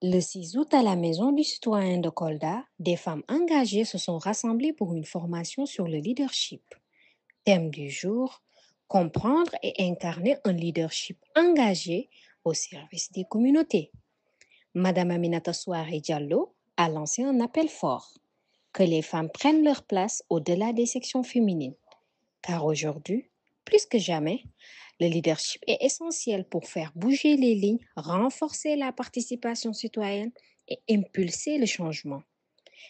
Le 6 août, à la Maison du citoyen de Kolda, des femmes engagées se sont rassemblées pour une formation sur le leadership. Thème du jour, comprendre et incarner un leadership engagé au service des communautés. Madame Aminata Souare Diallo a lancé un appel fort, que les femmes prennent leur place au-delà des sections féminines. Car aujourd'hui, plus que jamais, le leadership est essentiel pour faire bouger les lignes, renforcer la participation citoyenne et impulser le changement.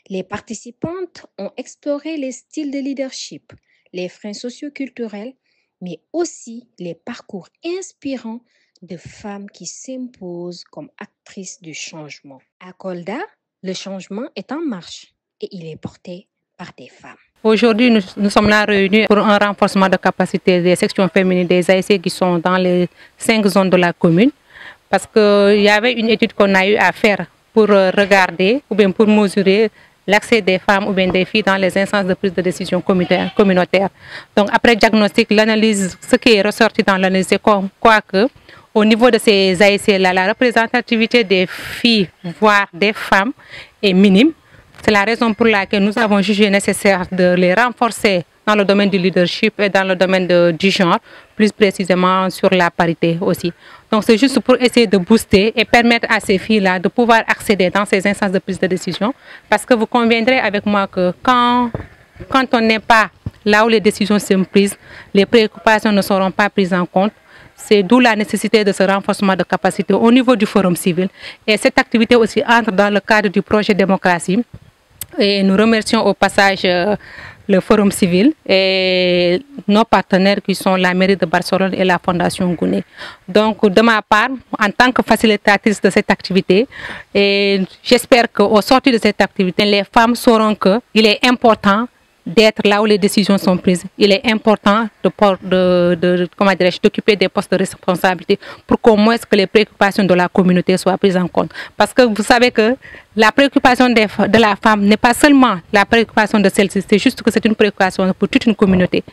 Les participantes ont exploré les styles de leadership, les freins socioculturels, mais aussi les parcours inspirants de femmes qui s'imposent comme actrices du changement. À Kolda, le changement est en marche et il est porté par des femmes. Aujourd'hui, nous sommes là réunis pour un renforcement de capacité des sections féminines des ASC qui sont dans les 5 zones de la commune. Parce qu'il y avait une étude qu'on a eu à faire pour regarder ou bien pour mesurer l'accès des femmes ou bien des filles dans les instances de prise de décision communautaire. Donc après diagnostic, l'analyse, ce qui est ressorti dans l'analyse, c'est quoi que au niveau de ces ASC-là, la représentativité des filles, voire des femmes, est minime. C'est la raison pour laquelle nous avons jugé nécessaire de les renforcer dans le domaine du leadership et dans le domaine du genre, plus précisément sur la parité aussi. Donc c'est juste pour essayer de booster et permettre à ces filles-là de pouvoir accéder dans ces instances de prise de décision. Parce que vous conviendrez avec moi que quand on n'est pas là où les décisions sont prises, les préoccupations ne seront pas prises en compte. C'est d'où la nécessité de ce renforcement de capacité au niveau du forum civil. Et cette activité aussi entre dans le cadre du projet démocratie. Et nous remercions au passage le Forum civil et nos partenaires qui sont la mairie de Barcelone et la Fondation Gouné. Donc, de ma part, en tant que facilitatrice de cette activité, j'espère qu'au sortir de cette activité, les femmes sauront qu'il est important d'être là où les décisions sont prises. Il est important d'occuper des postes de responsabilité pour qu'au moins que les préoccupations de la communauté soient prises en compte. Parce que vous savez que la préoccupation de la femme n'est pas seulement la préoccupation de celle-ci, c'est juste que c'est une préoccupation pour toute une communauté.